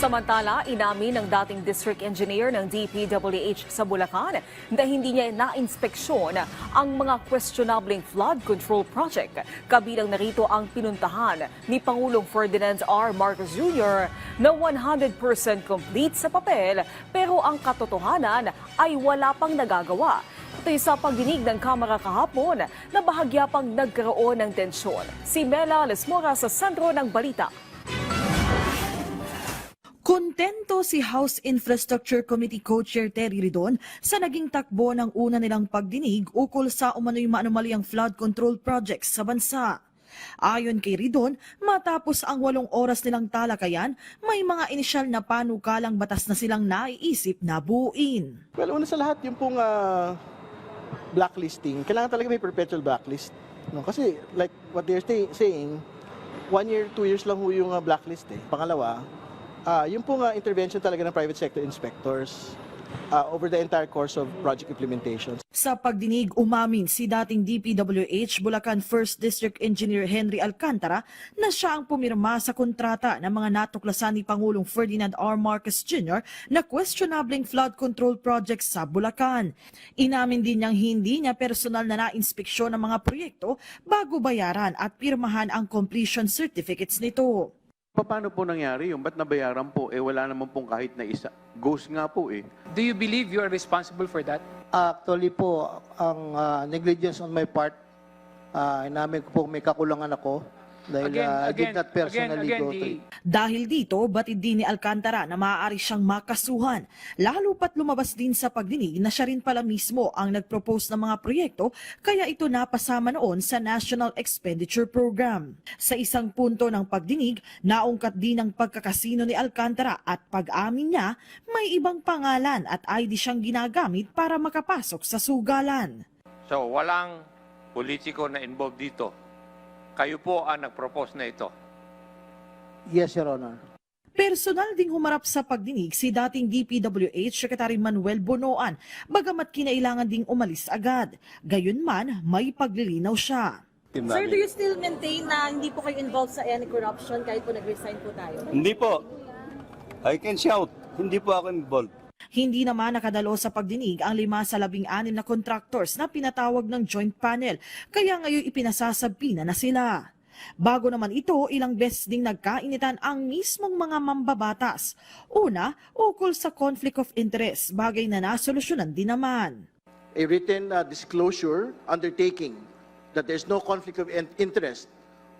Samantala, inamin ng dating district engineer ng DPWH sa Bulacan na hindi niya na-inspeksyon ang mga questionabling flood control project. Kabilang narito ang pinuntahan ni Pangulong Ferdinand R. Marcos Jr. na 100% complete sa papel pero ang katotohanan ay wala pang nagagawa. Ito'y sa pagdinig ng Kamara kahapon na bahagya pang nagkaroon ng tensyon. Si Mela Lesmora sa sentro ng balita. Kontento si House Infrastructure Committee Co-Chair Terry Ridon sa naging takbo ng una nilang pagdinig ukol sa umano'y maanomaliang flood control projects sa bansa. Ayon kay Ridon, matapos ang 8 oras nilang talakayan, may mga inisyal na panukalang batas na silang naiisip na buuin. Well, una sa lahat, yung pong blacklisting, kailangan talaga may perpetual blacklist. No? Kasi like what they're saying, 1 year, 2 years lang ho yung blacklist. Pangalawa, yung pong intervention talaga ng private sector inspectors over the entire course of project implementation. Sa pagdinig, umamin si dating DPWH Bulacan 1st District Engineer Henry Alcantara na siya ang pumirma sa kontrata ng mga natuklasan ni Pangulong Ferdinand R. Marcos Jr. na questionabling flood control projects sa Bulacan. Inamin din niyang hindi niya personal na na-inspeksyon ng mga proyekto bago bayaran at pirmahan ang completion certificates nito. Paano po nangyari yung ba't nabayaran po? Wala naman pong kahit na isa. Ghost nga po eh. Do you believe you are responsible for that? Actually po, ang negligence on my part, inamin ko po may kakulangan ako dahil I did not personally go to it. Dahil dito, batid din ni Alcantara na maaari siyang makasuhan, lalo pat lumabas din sa pagdinig na siya rin pala mismo ang nag-propose ng mga proyekto kaya ito napasama noon sa National Expenditure Program. Sa isang punto ng pagdinig, naungkat din ang pagkakasino ni Alcantara at pag-amin niya, may ibang pangalan at ID siyang ginagamit para makapasok sa sugalan. So walang politiko na involved dito. Kayo po ang nag-propose na ito. Yes, Your Honor. Personal ding humarap sa pagdinig si dating DPWH Secretary Manuel Bonoan, bagamat kinailangan ding umalis agad. Gayunman, may paglilinaw siya. Sir, do you still maintain na hindi po kayo involved sa any corruption kahit po nag-resign po tayo? Hindi po. I can shout. Hindi po ako involved. Hindi naman nakadalo sa pagdinig ang 5 sa 16 na contractors na pinatawag ng joint panel, kaya ngayon ipinasasabina na sila. Bago naman ito, ilang beses ding nagkainitan ang mismong mga mambabatas. Una, ukol sa conflict of interest, bagay na nasolusyonan din naman. A written disclosure undertaking that there's no conflict of interest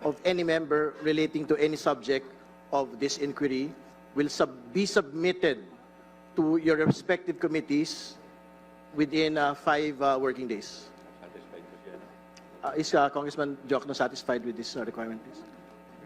of any member relating to any subject of this inquiry will be submitted to your respective committees within 5 working days. Is Congressman Diokno satisfied with this requirement, please?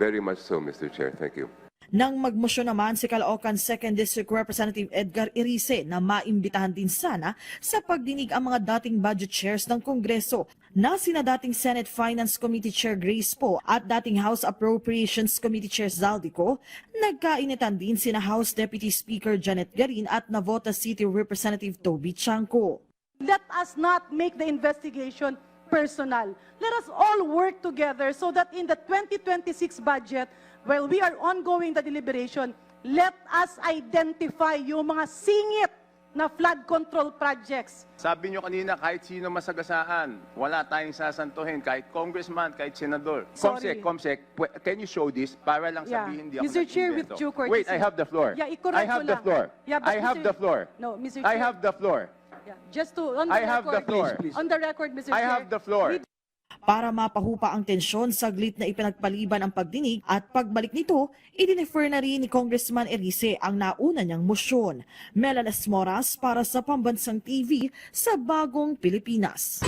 Very much so, Mr. Chair. Thank you. Nang magmosyon naman si Caloocan 2nd District Representative Edgar Irice na maimbitahan din sana sa pagdinig ang mga dating budget chairs ng Kongreso na sina dating Senate Finance Committee Chair Grace Poe at dating House Appropriations Committee Chair Zaldico, nagkainitan din sina House Deputy Speaker Janet Garin at Navotas City Representative Toby Chanco. Let us not make the investigation personal. Let us all work together so that in the 2026 budget, while we are ongoing the deliberation, let us identify yung mga singit na flood control projects. Sabi nyo kanina, kahit sino masagasaan, wala tayong sasantuhin, kahit congressman, kahit senador. Sorry. Comsec, can you show this para lang sabihin hindi ako Mr. Chair, with nag-invento? due courtesy. Wait, I have the floor. Yeah, i-correct I have ko the lang. floor. Yeah, but I have Mr. the floor. No, Mr. Chair. I have the floor. Yeah, just to, on the I have the record, floor. please. On the record, Mr. I Chair. have the floor. Para mapahupa ang tensyon, saglit na ipinagpaliban ang pagdinig at pagbalik nito, idinefer na rin ni Congressman Irice ang nauna niyang mosyon. Mela Lesmoras para sa Pambansang TV sa Bagong Pilipinas.